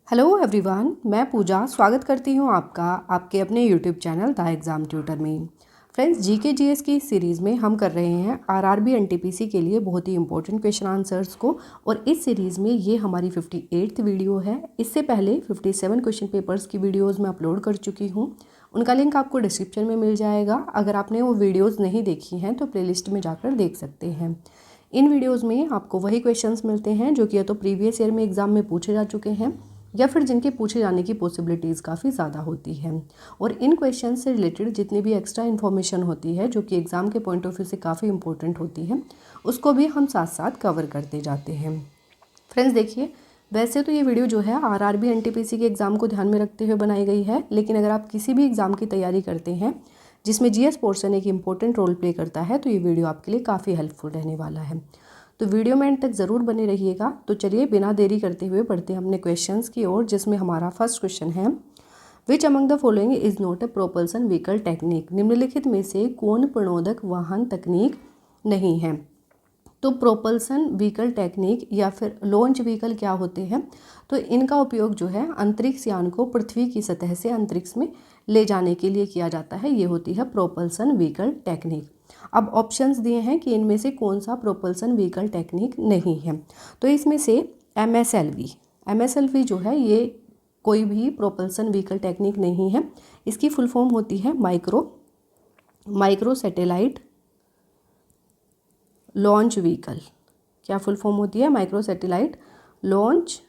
Hello everyone, मैं पूजा स्वागत करती हूँ आपका आपके अपने YouTube channel the exam tutor में। फ्रेंड्स, जीके जीएस की सीरीज़ में हम कर रहे हैं आरआरबी एनटीपीसी के लिए बहुत ही इंपॉर्टेंट क्वेश्चन आंसर्स को। और इस सीरीज़ में ये हमारी 58th वीडियो है। इससे पहले 57 क्वेश्चन पेपर्स की वीडियोज़ मैं अपलोड कर चुकी हूँ। उनका लिंक आपको डिस्क्रिप्शन में मिल जाएगा। अगर आपने वो वीडियोज़ नहीं देखी हैं तो प्लेलिस्ट में जाकर देख सकते हैं। इन वीडियोज़ में आपको वही क्वेश्चंस मिलते हैं जो कि या तो प्रीवियस ईयर में एग्ज़ाम में पूछे जा चुके हैं या फिर जिनके पूछे जाने की पॉसिबिलिटीज़ काफ़ी ज़्यादा होती हैं। और इन क्वेश्चन से रिलेटेड जितनी भी एक्स्ट्रा इन्फॉर्मेशन होती है जो कि एग्ज़ाम के पॉइंट ऑफ व्यू से काफ़ी इंपॉर्टेंट होती है, उसको भी हम साथ साथ कवर करते जाते हैं। फ्रेंड्स देखिए, वैसे तो ये वीडियो जो है आरआरबी एनटीपीसी के एग्ज़ाम को ध्यान में रखते हुए बनाई गई है, लेकिन अगर आप किसी भी एग्ज़ाम की तैयारी करते हैं जिसमें जीएस पोर्शन एक इंपॉर्टेंट रोल प्ले करता है तो ये वीडियो आपके लिए काफ़ी हेल्पफुल रहने वाला है। तो वीडियो में एंड तक ज़रूर बने रहिएगा। तो चलिए बिना देरी करते हुए बढ़ते हैं अपने क्वेश्चंस की ओर, जिसमें हमारा फर्स्ट क्वेश्चन है, which among the following is not a propulsion vehicle technique. निम्नलिखित में से कौन प्रणोदक वाहन तकनीक नहीं है। तो प्रोपल्सन व्हीकल टेक्निक या फिर लॉन्च व्हीकल क्या होते हैं, तो इनका उपयोग जो है अंतरिक्ष यान को पृथ्वी की सतह से अंतरिक्ष में ले जाने के लिए किया जाता है। ये होती है प्रोपल्सन व्हीकल टेक्निक। अब ऑप्शंस दिए हैं कि इनमें से कौन सा प्रोपल्सन व्हीकल टेक्निक नहीं है। तो इसमें से एमएसएलवी जो है ये कोई भी प्रोपल्सन व्हीकल टेक्निक नहीं है। इसकी फुल फॉर्म होती है माइक्रो सैटेलाइट लॉन्च व्हीकल। क्या फुल फॉर्म होती है? Micro satellite launch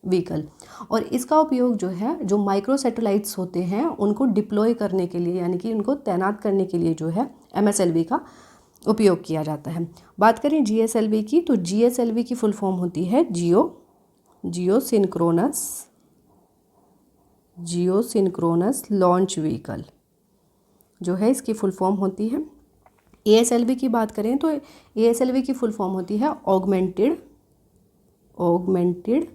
vehicle. और इसका उपयोग जो है जो माइक्रो सैटेलाइट्स होते हैं उनको डिप्लॉय करने के लिए, यानी कि उनको तैनात करने के लिए जो है एमएसएलवी का उपयोग किया जाता है। बात करें जीएसएलवी की, तो जीएसएलवी की फुल फॉर्म होती है जियो सिंक्रोनस लॉन्च व्हीकल जो है, इसकी फुल फॉर्म होती है। एएसएलवी की बात करें तो एएसएलवी की फुल फॉर्म होती है augmented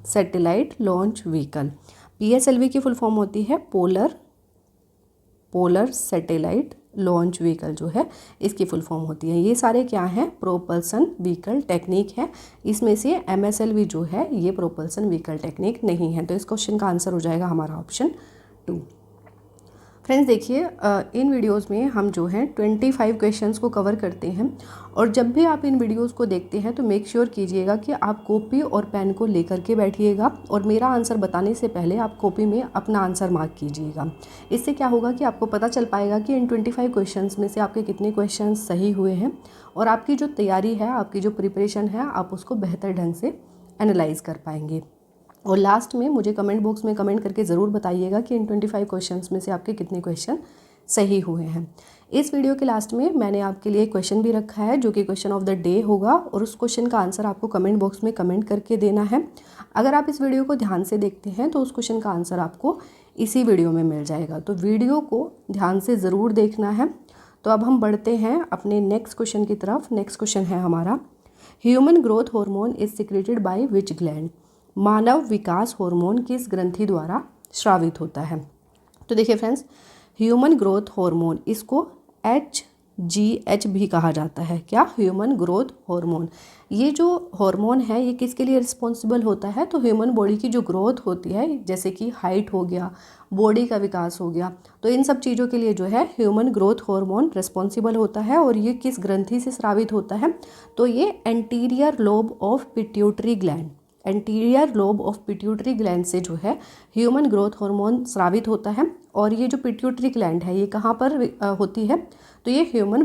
satellite launch vehicle. PSLV की फुल फॉर्म होती है पोलर सैटेलाइट लॉन्च व्हीकल जो है, इसकी फुल फॉर्म होती है। ये सारे क्या हैं? प्रोपल्सन व्हीकल टेक्निक है। इसमें से एमएसएलवी जो है ये प्रोपल्सन व्हीकल टेक्निक नहीं है। तो इस क्वेश्चन का आंसर हो जाएगा हमारा ऑप्शन 2। फ्रेंड्स देखिए, इन वीडियोस में हम जो हैं 25 क्वेश्चंस को कवर करते हैं। और जब भी आप इन वीडियोस को देखते हैं तो मेक श्योर कीजिएगा कि आप कॉपी और पेन को लेकर के बैठिएगा और मेरा आंसर बताने से पहले आप कॉपी में अपना आंसर मार्क कीजिएगा। इससे क्या होगा कि आपको पता चल पाएगा कि इन 25 क्वेश्चंस में से आपके कितने क्वेश्चन सही हुए हैं और आपकी जो तैयारी है, आपकी जो प्रिपरेशन है, आप उसको बेहतर ढंग से एनालाइज कर पाएंगे। और लास्ट में मुझे कमेंट बॉक्स में कमेंट करके ज़रूर बताइएगा कि इन 25 क्वेश्चंस में से आपके कितने क्वेश्चन सही हुए हैं। इस वीडियो के लास्ट में मैंने आपके लिए क्वेश्चन भी रखा है जो कि क्वेश्चन ऑफ द डे होगा और उस क्वेश्चन का आंसर आपको कमेंट बॉक्स में कमेंट करके देना है। अगर आप इस वीडियो को ध्यान से देखते हैं तो उस क्वेश्चन का आंसर आपको इसी वीडियो में मिल जाएगा। तो वीडियो को ध्यान से ज़रूर देखना है। तो अब हम बढ़ते हैं अपने नेक्स्ट क्वेश्चन की तरफ। नेक्स्ट क्वेश्चन है हमारा, human growth hormone is secreted by which gland. Manav Vikas hormone किस ग्रंथि द्वारा स्रावित होता है। तो देखिए फ्रेंड्स, ह्यूमन ग्रोथ हार्मोन, इसको HGH भी कहा जाता है। क्या? Human growth hormone. ये जो हार्मोन है ये किसके लिए रिस्पॉन्सिबल होता है? तो ह्यूमन बॉडी की जो ग्रोथ होती है, जैसे कि हाइट हो गया, बॉडी का विकास हो गया, तो इन सब चीज़ों के लिए जो है ह्यूमन ग्रोथ हार्मोन रिस्पॉन्सिबल होता है। और ये किस ग्रंथि से स्रावित होता है? तो ये anterior lobe of pituitary gland, anterior lobe of pituitary gland से जो है ह्यूमन ग्रोथ हार्मोन स्रावित होता है। और ये जो पिट्यूटरी ग्लैंड है ये कहाँ पर होती है? तो ये ह्यूमन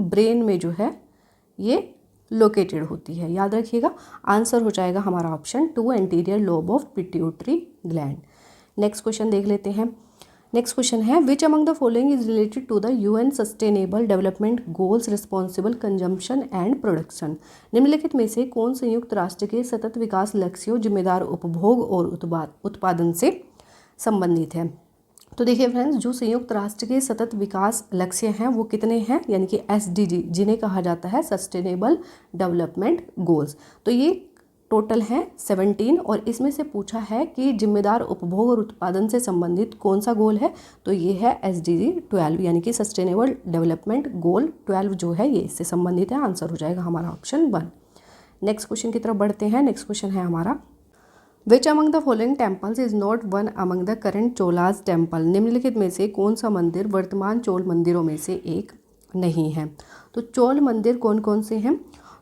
ब्रेन में जो है ये लोकेटेड होती है। याद रखिएगा, आंसर हो जाएगा हमारा option 2, anterior lobe of pituitary gland. Next question देख लेते हैं। नेक्स्ट क्वेश्चन है, which among the following is related to the UN sustainable development goals responsible consumption and production. निम्नलिखित में से कौन संयुक्त राष्ट्र के सतत विकास लक्ष्यों, जिम्मेदार उपभोग और उत्पादन से संबंधित है। तो देखिए फ्रेंड्स, जो संयुक्त राष्ट्र के सतत विकास लक्ष्य हैं वो कितने हैं, यानी कि SDG, जिन्हें कहा जाता है सस्टेनेबल डेवलपमेंट गोल्स। तो ये टोटल है 17 और इसमें से पूछा है कि जिम्मेदार उपभोग और उत्पादन से संबंधित कौन सा गोल है। तो ये है SDG 12, यानी कि सस्टेनेबल डेवलपमेंट गोल 12 जो है ये इससे संबंधित है। आंसर हो जाएगा हमारा ऑप्शन 1। नेक्स्ट क्वेश्चन की तरफ बढ़ते हैं। नेक्स्ट क्वेश्चन है हमारा, which among the following temples is not one among the current Cholas temple. निम्नलिखित में से कौन सा मंदिर वर्तमान चोल मंदिरों में से एक नहीं है। तो चोल मंदिर कौन कौन से हैं,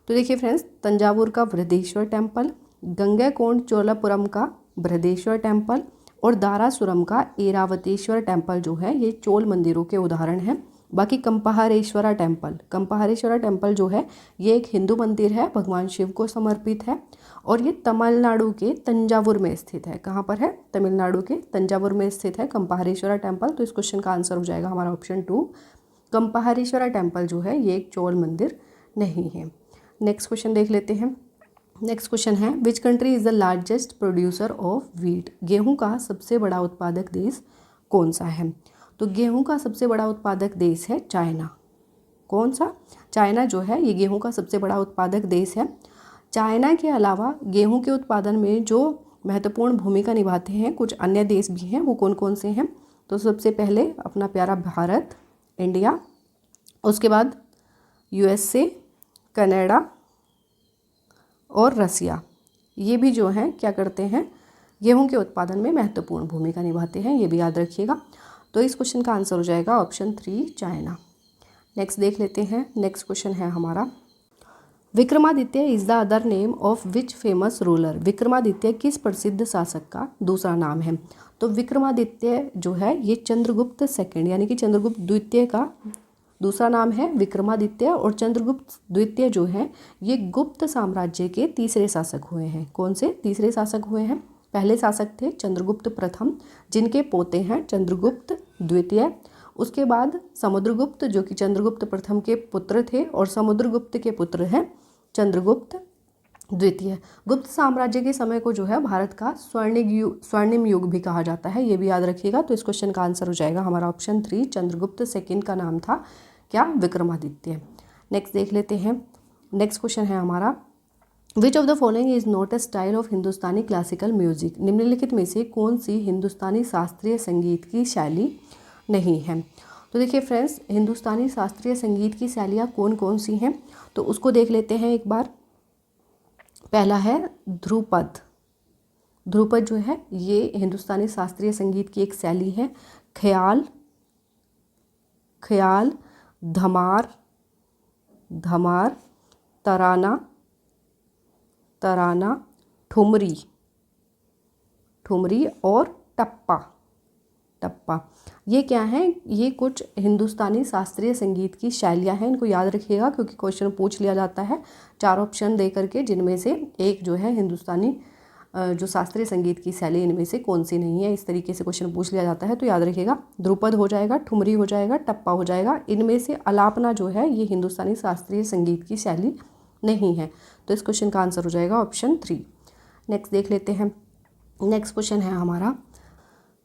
तो देखिए फ्रेंड्स, तंजावुर का बृहदेश्वर टेम्पल, गंगैकोंड चोलापुरम का बृहदेश्वर टेम्पल और दारासुरम का ऐरावतेश्वर टेम्पल जो है ये चोल मंदिरों के उदाहरण हैं। बाकी कंपहारेश्वरा टेम्पल जो है ये एक हिंदू मंदिर है, भगवान शिव को समर्पित है और ये तमिलनाडु के तंजावुर में स्थित है। कहाँ पर है, तमिलनाडु के तंजावुर में स्थित है कंपहारेश्वरा टेम्पल। तो इस क्वेश्चन का आंसर हो जाएगा हमारा ऑप्शन 2, कंपहारेश्वरा टेम्पल जो है ये एक चोल मंदिर नहीं है। नेक्स्ट क्वेश्चन देख लेते हैं। नेक्स्ट क्वेश्चन है, which country is the largest producer of wheat. गेहूं का सबसे बड़ा उत्पादक देश कौन सा है। तो गेहूं का सबसे बड़ा उत्पादक देश है चाइना। कौन सा, चाइना जो है ये गेहूं का सबसे बड़ा उत्पादक देश है। चाइना के अलावा गेहूं के उत्पादन में जो महत्वपूर्ण भूमिका निभाते हैं कुछ अन्य देश भी हैं, वो कौन कौन से हैं। तो सबसे पहले अपना प्यारा भारत, इंडिया, उसके बाद USA, कनाडा और रसिया, ये भी जो हैं क्या करते हैं, गेहूं के उत्पादन में महत्वपूर्ण भूमिका निभाते हैं, ये भी याद रखिएगा। तो इस क्वेश्चन का आंसर हो जाएगा ऑप्शन 3 चाइना। नेक्स्ट देख लेते हैं। नेक्स्ट क्वेश्चन है हमारा, Vikramaditya is the other name of which famous ruler. Vikramaditya किस प्रसिद्ध शासक का दूसरा नाम है। तो विक्रमादित्य जो है ये चंद्रगुप्त सेकंड यानी कि चंद्रगुप्त द्वितीय का दूसरा नाम है विक्रमादित्य। और चंद्रगुप्त द्वितीय जो है ये गुप्त साम्राज्य के तीसरे शासक हुए हैं। कौन से तीसरे शासक हुए हैं, पहले शासक थे चंद्रगुप्त प्रथम जिनके पोते हैं चंद्रगुप्त द्वितीय। उसके बाद समुद्रगुप्त जो कि चंद्रगुप्त प्रथम के पुत्र थे और समुद्रगुप्त के पुत्र हैं चंद्रगुप्त द्वितीय। गुप्त साम्राज्य के समय को जो है भारत का स्वर्णिम युग भी कहा जाता है, ये भी याद रखिएगा। तो इस क्वेश्चन का आंसर हो जाएगा हमारा ऑप्शन 3, चंद्रगुप्त सेकंड का नाम था क्या, विक्रमादित्य। नेक्स्ट देख लेते हैं। नेक्स्ट क्वेश्चन है हमारा, which of the following is not a style of Hindustani classical music. निम्नलिखित में से कौन सी हिंदुस्तानी शास्त्रीय संगीत की शैली नहीं है। तो देखिए फ्रेंड्स, हिंदुस्तानी शास्त्रीय संगीत की शैलियाँ कौन कौन सी हैं, तो उसको देख लेते हैं एक बार। पहला है ध्रुपद। ध्रुपद जो है ये हिंदुस्तानी शास्त्रीय संगीत की एक शैली है। ख्याल, धमार, तराना, ठुमरी और टप्पा। ये क्या है, ये कुछ हिंदुस्तानी शास्त्रीय संगीत की शैलियाँ हैं। इनको याद रखिएगा क्योंकि क्वेश्चन पूछ लिया जाता है 4 ऑप्शन दे करके, जिनमें से एक जो है हिंदुस्तानी जो शास्त्रीय संगीत की शैली इनमें से कौन सी नहीं है, इस तरीके से क्वेश्चन पूछ लिया जाता है। तो याद रखिएगा, ध्रुपद हो जाएगा, ठुमरी हो जाएगा, टप्पा हो जाएगा। इनमें से अलापना जो है ये हिंदुस्तानी शास्त्रीय संगीत की शैली नहीं है। तो इस क्वेश्चन का आंसर हो जाएगा ऑप्शन 3। नेक्स्ट देख लेते हैं। नेक्स्ट क्वेश्चन है हमारा,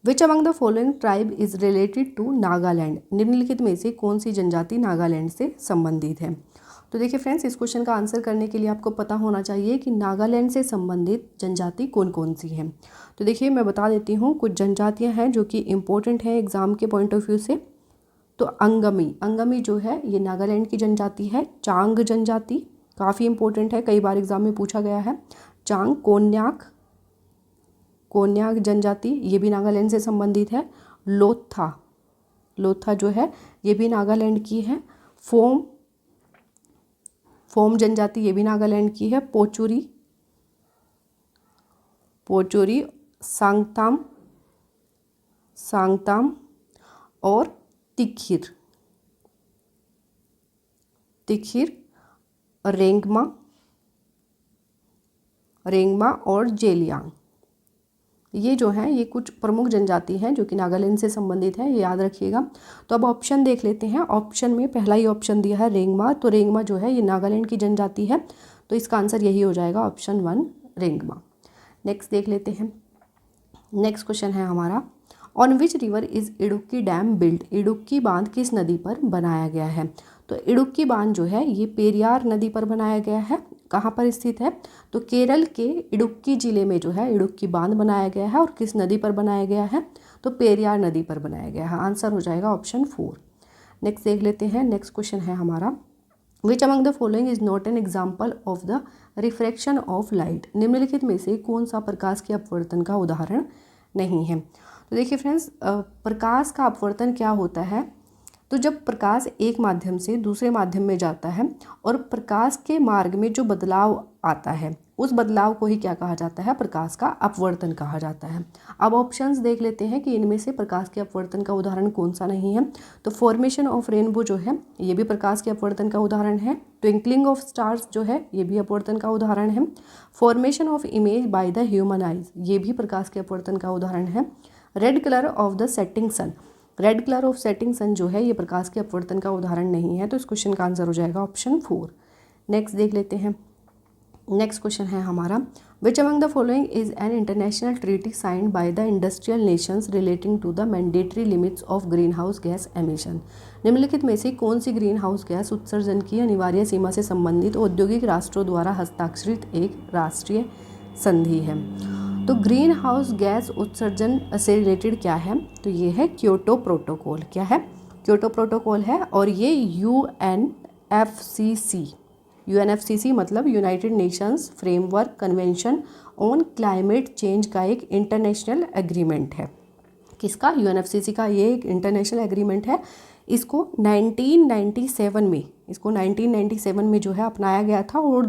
which among the following tribe is related to Nagaland. निम्नलिखित में से कौन सी जनजाति नागालैंड से संबंधित है। तो देखिए फ्रेंड्स, इस क्वेश्चन का आंसर करने के लिए आपको पता होना चाहिए कि नागालैंड से संबंधित जनजाति कौन कौन सी हैं। तो देखिए मैं बता देती हूँ, कुछ जनजातियाँ हैं जो कि इम्पोर्टेंट हैं एग्जाम के पॉइंट ऑफ व्यू से। तो अंगमी जो है ये नागालैंड की जनजाति है। चांग जनजाति काफ़ी इंपॉर्टेंट है, कई बार एग्जाम में पूछा गया है। चांग, कोन्याक जनजाति ये भी नागालैंड से संबंधित है। लोथा जो है ये भी नागालैंड की है। फोम जनजाति ये भी नागालैंड की है। पोचुरी, सांगताम और तिखिर, रेंगमा और जेलियांग, ये जो हैं ये कुछ प्रमुख जनजाति हैं जो कि नागालैंड से संबंधित है, ये याद रखिएगा। तो अब ऑप्शन देख लेते हैं। ऑप्शन में पहला ही ऑप्शन दिया है रेंगमा, तो रेंगमा जो है ये नागालैंड की जनजाति है। तो इसका आंसर यही हो जाएगा ऑप्शन 1 रेंगमा। नेक्स्ट देख लेते हैं। नेक्स्ट क्वेश्चन है हमारा, on which river is Idukki dam build. Idukki बांध किस नदी पर बनाया गया है। तो इडुक्की बांध जो है ये पेरियार नदी पर बनाया गया है। कहाँ पर स्थित है, तो केरल के इडुक्की जिले में जो है इडुक्की बांध बनाया गया है। और किस नदी पर बनाया गया है, तो पेरियार नदी पर बनाया गया है। आंसर हो जाएगा ऑप्शन 4। नेक्स्ट देख लेते हैं। नेक्स्ट क्वेश्चन है हमारा, which among the following is not an example of the refraction of light, निम्नलिखित में से कौन सा प्रकाश के अपवर्तन का उदाहरण नहीं है। तो देखिए फ्रेंड्स, प्रकाश का अपवर्तन क्या होता है, तो जब प्रकाश एक माध्यम से दूसरे माध्यम में जाता है और प्रकाश के मार्ग में जो बदलाव आता है उस बदलाव को ही क्या कहा जाता है, प्रकाश का अपवर्तन कहा जाता है। अब ऑप्शंस देख लेते हैं कि इनमें से प्रकाश के अपवर्तन का उदाहरण कौन सा नहीं है। तो फॉर्मेशन ऑफ रेनबो जो है ये भी प्रकाश के अपवर्तन का उदाहरण है। ट्विंकलिंग ऑफ स्टार्स जो है ये भी अपवर्तन का उदाहरण है। Formation of image by the human eyes ये भी प्रकाश के अपवर्तन का उदाहरण है। Red colour of the setting sun, red colour of setting sun जो है ये प्रकाश के अपवर्तन का उदाहरण नहीं है। तो इस क्वेश्चन का आंसर हो जाएगा ऑप्शन 4। नेक्स्ट देख लेते हैं। नेक्स्ट क्वेश्चन है हमारा, which among the following is an international treaty signed by the industrial nations relating to the mandatory limits of green house gas emission, निम्नलिखित में से कौन सी ग्रीन हाउस गैस उत्सर्जन की अनिवार्य सीमा से संबंधित औद्योगिक राष्ट्रों द्वारा हस्ताक्षरित एक राष्ट्रीय संधि है। तो ग्रीन हाउस गैस उत्सर्जन से रिलेटेड क्या है, तो ये है क्योटो प्रोटोकॉल। क्या है, क्योटो प्रोटोकॉल है और ये यूएनएफसीसी मतलब United Nations framework convention on climate change का एक इंटरनेशनल एग्रीमेंट है। किसका, यूएनएफसीसी का ये एक इंटरनेशनल एग्रीमेंट है। इसको 1997 में जो है अपनाया गया था और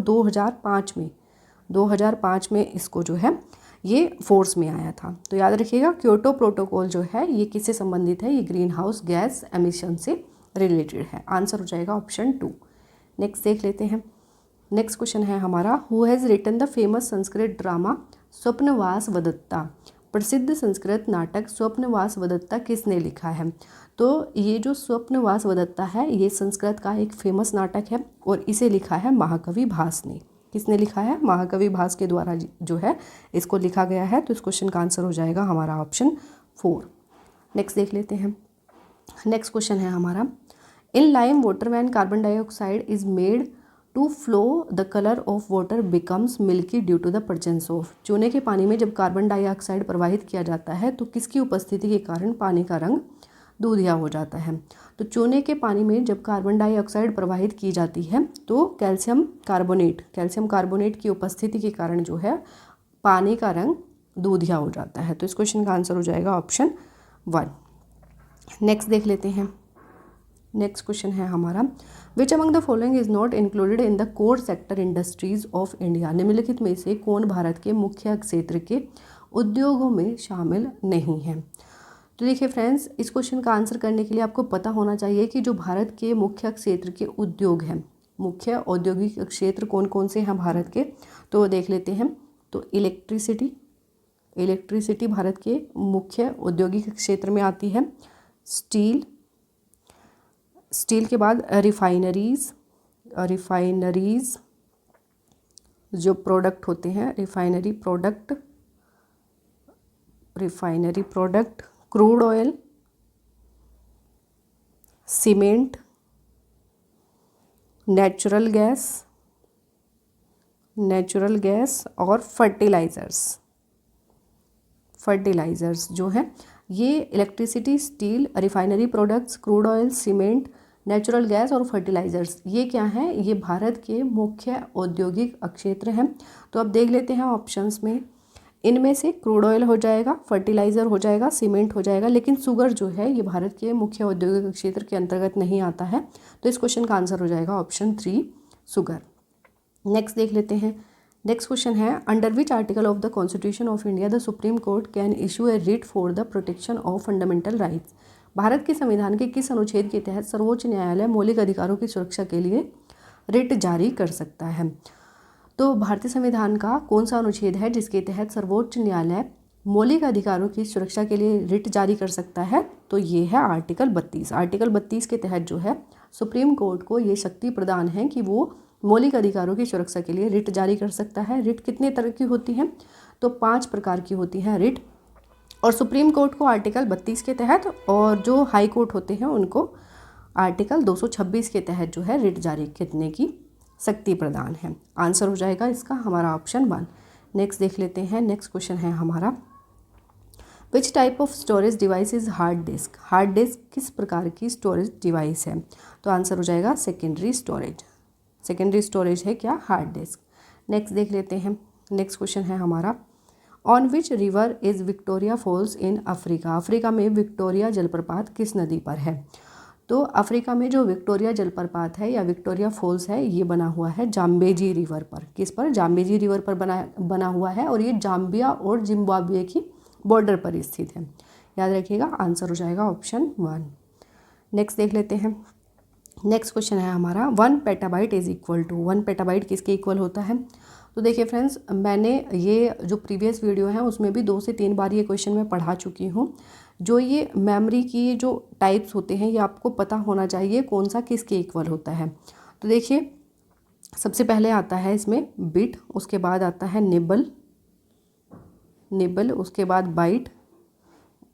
2005 में इसको जो है ये फोर्स में आया था। तो याद रखिएगा क्योटो प्रोटोकॉल जो है ये किससे संबंधित है, ये ग्रीन हाउस गैस एमिशन से रिलेटेड है। आंसर हो जाएगा ऑप्शन 2। नेक्स्ट देख लेते हैं। नेक्स्ट क्वेश्चन है हमारा, who has written the famous Sanskrit drama Swapnavasavadatta, प्रसिद्ध संस्कृत नाटक स्वप्नवास वदत्ता किसने लिखा है। तो ये जो स्वप्नवास वदत्ता है ये संस्कृत का एक फेमस नाटक है और इसे लिखा है महाकवि भास ने। किसने लिखा है, महाकवि भास के द्वारा जो है इसको लिखा गया है। तो इस क्वेश्चन का आंसर हो जाएगा हमारा ऑप्शन 4। नेक्स्ट देख लेते हैं। नेक्स्ट क्वेश्चन है हमारा, in lime water when carbon dioxide is made to flow the colour of water becomes milky due to the presence of, चूने के पानी में जब कार्बन डाइऑक्साइड प्रवाहित किया जाता है तो किसकी उपस्थिति के कारण पानी का रंग दूधिया हो जाता है। तो चूने के पानी में जब कार्बन डाइऑक्साइड प्रवाहित की जाती है तो कैल्शियम कार्बोनेट की उपस्थिति के कारण जो है पानी का रंग दूधिया हो जाता है। तो इस क्वेश्चन का आंसर हो जाएगा ऑप्शन 1। नेक्स्ट देख लेते हैं। नेक्स्ट क्वेश्चन है हमारा, which among the following is not included in the core sector industries of India, निम्नलिखित में से कौन भारत के मुख्य क्षेत्र के उद्योगों में शामिल नहीं है। तो देखिए फ्रेंड्स, इस क्वेश्चन का आंसर करने के लिए आपको पता होना चाहिए कि जो भारत के मुख्य क्षेत्र के उद्योग हैं, मुख्य औद्योगिक क्षेत्र कौन कौन से हैं भारत के, तो देख लेते हैं। तो इलेक्ट्रिसिटी भारत के मुख्य औद्योगिक क्षेत्र में आती है। स्टील के बाद रिफाइनरीज जो प्रोडक्ट होते हैं, refinery product, crude oil, cement, natural gas और फर्टिलाइजर्स जो हैं ये electricity, steel, refinery products, crude oil, cement, natural gas और फर्टिलाइजर्स, ये क्या हैं, ये भारत के मुख्य औद्योगिक क्षेत्र हैं। तो अब देख लेते हैं ऑप्शंस में, इनमें से क्रूड ऑयल हो जाएगा, फर्टिलाइज़र हो जाएगा, सीमेंट हो जाएगा, लेकिन शुगर जो है ये भारत के मुख्य औद्योगिक क्षेत्र के अंतर्गत नहीं आता है। तो इस क्वेश्चन का आंसर हो जाएगा ऑप्शन 3 शुगर। नेक्स्ट देख लेते हैं। नेक्स्ट क्वेश्चन है, under which article of the constitution of India the supreme court can issue A writ for the protection of fundamental rights, Bharat के संविधान के किस अनुच्छेद के तहत सर्वोच्च न्यायालय मौलिक अधिकारों की सुरक्षा के लिए रिट जारी कर सकता है। तो भारतीय संविधान का कौन सा अनुच्छेद है जिसके तहत सर्वोच्च न्यायालय मौलिक अधिकारों की सुरक्षा के लिए रिट जारी कर सकता है, तो ये है आर्टिकल 32। आर्टिकल 32 के तहत जो है सुप्रीम कोर्ट को ये शक्ति प्रदान है कि वो मौलिक अधिकारों की सुरक्षा के लिए रिट जारी कर सकता है। रिट कितने तरह की होती हैं, तो 5 प्रकार की होती हैं रिट, और सुप्रीम कोर्ट को आर्टिकल 32 के तहत, और जो हाई कोर्ट होते हैं उनको आर्टिकल 226 के तहत जो है रिट जारी करने की शक्ति प्रदान है। आंसर हो जाएगा इसका हमारा ऑप्शन 1। नेक्स्ट देख लेते हैं। नेक्स्ट क्वेश्चन है हमारा, which type of storage device is hard disk, hard disk किस प्रकार की स्टोरेज डिवाइस है, तो आंसर हो जाएगा सेकेंडरी स्टोरेज। सेकेंडरी स्टोरेज है क्या, हार्ड डिस्क। नेक्स्ट देख लेते हैं, नेक्स्ट क्वेश्चन है हमारा, on which river is Victoria falls in Africa. Africa में विक्टोरिया जलप्रपात किस नदी पर है। तो अफ्रीका में जो विक्टोरिया जलप्रपात है या विक्टोरिया फॉल्स है ये बना हुआ है जाम्बेजी रिवर पर। किस पर, जाम्बेजी रिवर पर बना हुआ है और ये जाम्बिया और जिम्बाब्वे की बॉर्डर पर स्थित है। याद रखिएगा, आंसर हो जाएगा ऑप्शन 1। नेक्स्ट देख लेते हैं, नेक्स्ट क्वेश्चन है हमारा, 1 petabyte is equal to. 1 petabyte किसके इक्वल होता है। तो देखिए फ्रेंड्स, मैंने ये जो प्रीवियस वीडियो है उसमें भी 2 से 3 बार ये क्वेश्चन मैं पढ़ा चुकी हूँ। जो ये मेमोरी की जो टाइप्स होते हैं ये आपको पता होना चाहिए कौन सा किसके इक्वल होता है। तो देखिए, सबसे पहले आता है इसमें बिट, उसके बाद आता है निबल, उसके बाद बाइट,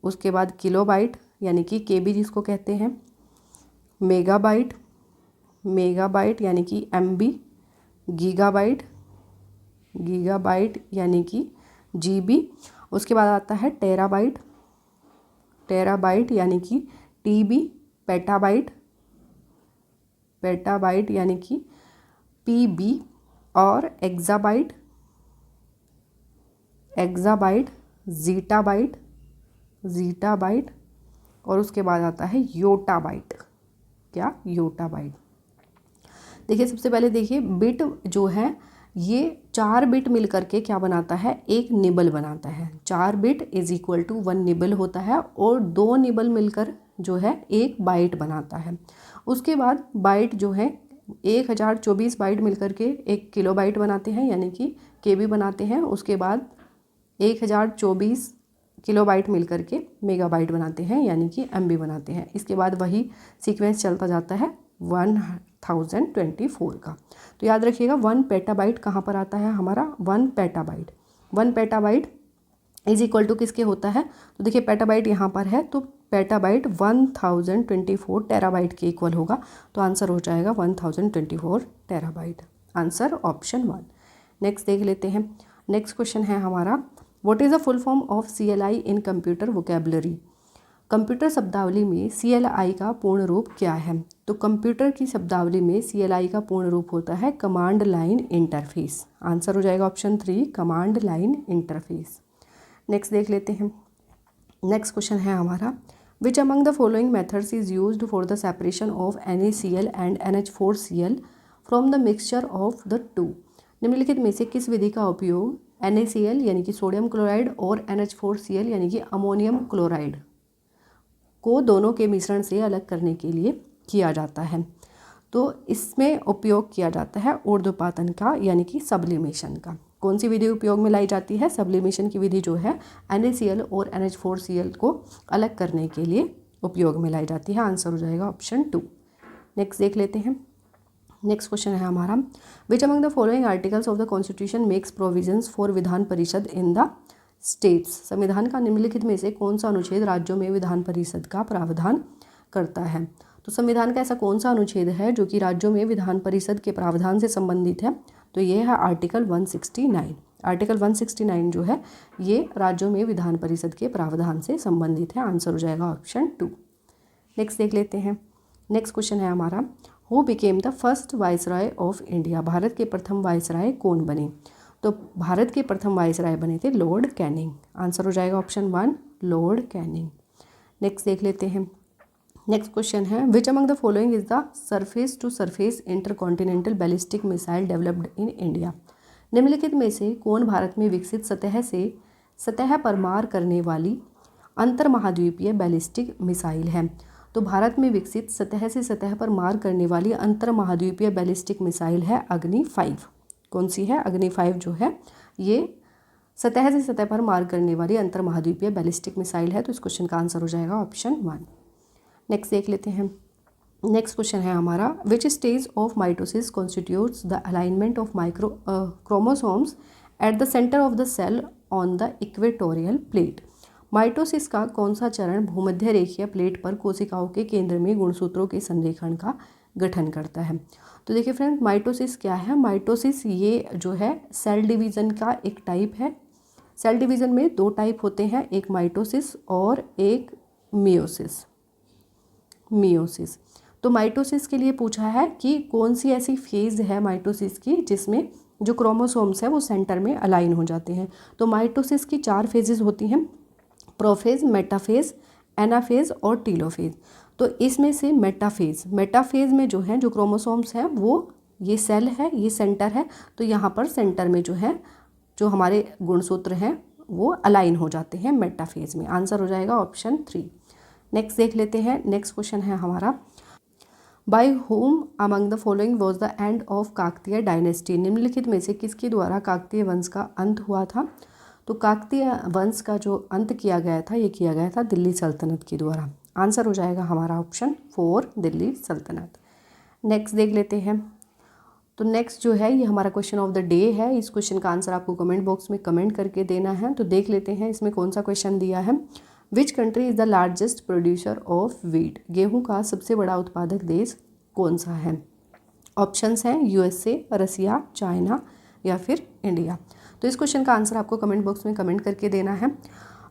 उसके बाद किलोबाइट यानी कि केबी जिसको कहते हैं, मेगाबाइट यानी कि एमबी, गीगाबाइट यानी कि जीबी, उसके बाद आता है टेराबाइट यानी कि टीबी, पेटाबाइट यानी कि पीबी, और एक्साबाइट, ज़ीटाबाइट, और उसके बाद आता है योटाबाइट। क्या, योटाबाइट। देखिए सबसे पहले देखिए, बिट जो है ये 4 बिट मिलकर के क्या बनाता है, एक निबल बनाता है। 4 bit is equal to 1 nibble होता है और 2 निबल मिलकर जो है एक बाइट बनाता है। उसके बाद बाइट जो है 1024 बाइट मिलकर के एक किलोबाइट बनाते हैं यानी कि केबी बनाते हैं। उसके बाद 1024 किलोबाइट मिलकर के मेगाबाइट बनाते हैं यानी कि एमबी बनाते हैं। इसके बाद वही सीक्वेंस चलता जाता है 1024 का। तो याद रखिएगा 1 पेटाबाइट कहाँ पर आता है हमारा, 1 पेटाबाइट इज इक्वल टू किसके होता है। तो देखिए पेटाबाइट यहाँ पर है तो पेटाबाइट 1024 टेराबाइट के इक्वल होगा। तो आंसर हो जाएगा 1024 टेराबाइट, आंसर ऑप्शन 1। नेक्स्ट देख लेते हैं, नेक्स्ट क्वेश्चन है हमारा, what is the full form of CLI in computer vocabulary. Computer शब्दावली में CLI का पूर्ण रूप क्या है। तो कंप्यूटर की शब्दावली में CLI का पूर्ण रूप होता है कमांड लाइन इंटरफेस। आंसर हो जाएगा option 3, command line interface. Next देख लेते हैं, नेक्स्ट क्वेश्चन है हमारा, which among the following methods is used for the separation of NaCl and NH4Cl from the mixture of the two. निम्नलिखित में से किस विधि का उपयोग NaCl यानी कि सोडियम क्लोराइड और NH4Cl यानी कि अमोनियम क्लोराइड को दोनों के मिश्रण से अलग करने के लिए किया जाता है। तो इसमें उपयोग किया जाता है ऊर्ध्वपातन का यानी कि सब्लिमेशन का। कौन सी विधि उपयोग में लाई जाती है, सब्लिमेशन की विधि जो है NaCl और NH4Cl को अलग करने के लिए उपयोग में लाई जाती है। आंसर हो जाएगा ऑप्शन 2। नेक्स्ट देख लेते हैं, नेक्स्ट क्वेश्चन है हमारा, which among the following articles of the constitution makes provisions for Vidhan Parishad in the states. संविधान का निम्नलिखित में से कौन सा अनुच्छेद राज्यों में विधान परिषद का प्रावधान करता है। तो संविधान का ऐसा कौन सा अनुच्छेद है जो कि राज्यों में विधान परिषद के प्रावधान से संबंधित है। तो ये है आर्टिकल 169। आर्टिकल 169 जो है ये राज्यों में विधान परिषद के प्रावधान से संबंधित है। आंसर हो जाएगा ऑप्शन 2। नेक्स्ट देख लेते हैं, नेक्स्ट क्वेश्चन है हमारा, who became the first viceroy of India. Bharat के प्रथम वाइसराय कौन बने। तो भारत के प्रथम वाइसराय बने थे लॉर्ड कैनिंग। आंसर हो जाएगा ऑप्शन 1, लॉर्ड कैनिंग। नेक्स्ट देख लेते हैं, नेक्स्ट क्वेश्चन है, which among the following is the surface to surface intercontinental ballistic missile developed in India. निम्नलिखित में से कौन भारत में विकसित सतह से सतह पर मार करने वाली अंतर महाद्वीपीय बैलिस्टिक मिसाइल है। तो भारत में विकसित सतह से सतह पर मार करने वाली अंतर महाद्वीपीय बैलिस्टिक मिसाइल है अग्नि 5। कौन सी है, अग्नि 5 जो है ये सतह से सतह पर मार करने वाली अंतर महाद्वीपीय बैलिस्टिक मिसाइल है। तो इस क्वेश्चन का आंसर हो जाएगा ऑप्शन 1। नेक्स्ट देख लेते हैं, नेक्स्ट क्वेश्चन है हमारा, which stage of mitosis constitutes the alignment of micro chromosomes at the centre of the cell on the equatorial plate. Mitosis का कौन सा चरण भूमध्य रेखीय प्लेट पर कोशिकाओं के केंद्र में गुणसूत्रों के संरेखण का गठन करता है। तो देखिए फ्रेंड्स, माइटोसिस क्या है। माइटोसिस ये जो है सेल डिवीज़न का एक टाइप है। सेल डिवीज़न में 2 टाइप होते हैं, एक माइटोसिस और एक मियोसिस। तो माइटोसिस के लिए पूछा है कि कौन सी ऐसी फेज़ है माइटोसिस की जिसमें जो क्रोमोसोम्स है वो सेंटर में अलाइन हो जाते हैं। तो माइटोसिस की 4 फेजेस होती हैं, प्रोफेज, मेटाफेज, एनाफेज और टीलोफेज। तो इसमें से मेटाफेज में जो है जो क्रोमोसोम्स हैं वो ये सेल है, ये सेंटर है, तो यहाँ पर सेंटर में जो है जो हमारे गुणसूत्र हैं वो अलाइन हो जाते हैं मेटाफेज में। आंसर हो जाएगा ऑप्शन 3। नेक्स्ट देख लेते हैं। नेक्स्ट क्वेश्चन है हमारा, by whom among the following was the end of Kakatiya dynasty. निम्नलिखित में से किसके द्वारा काकतीय वंश का अंत हुआ था? तो काकतीय वंश का जो अंत किया गया था ये किया गया था दिल्ली सल्तनत के द्वारा। आंसर हो जाएगा हमारा ऑप्शन 4 दिल्ली सल्तनत। नेक्स्ट देख लेते हैं। तो नेक्स्ट जो है ये हमारा क्वेश्चन ऑफ द डे है। इस क्वेश्चन का आंसर आपको कमेंट बॉक्स में कमेंट करके देना है। तो देख लेते हैं इसमें कौन सा क्वेश्चन दिया है। Which country is the largest producer of wheat. गेहूं का सबसे बड़ा उत्पादक देश कौन सा है? ऑप्शंस हैं यूएसए, रसिया, चाइना या फिर इंडिया। तो इस क्वेश्चन का आंसर आपको कमेंट बॉक्स में कमेंट करके देना है।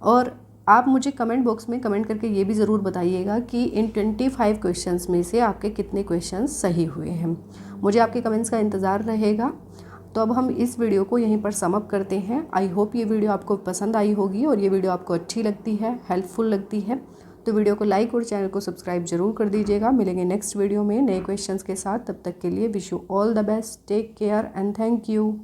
और आप मुझे कमेंट बॉक्स में कमेंट करके ये भी ज़रूर बताइएगा कि इन 25 क्वेश्चंस में से आपके कितने क्वेश्चंस सही हुए हैं। मुझे आपके कमेंट्स का इंतज़ार रहेगा। तो अब हम इस वीडियो को यहीं पर सम अप करते हैं। आई होप ये वीडियो आपको पसंद आई होगी और ये वीडियो आपको अच्छी लगती है, हेल्पफुल लगती है। तो वीडियो को लाइक और चैनल को सब्सक्राइब जरूर कर दीजिएगा। मिलेंगे नेक्स्ट वीडियो में नए क्वेश्चंस के साथ। तब तक के लिए wish you all the best, take care and thank you.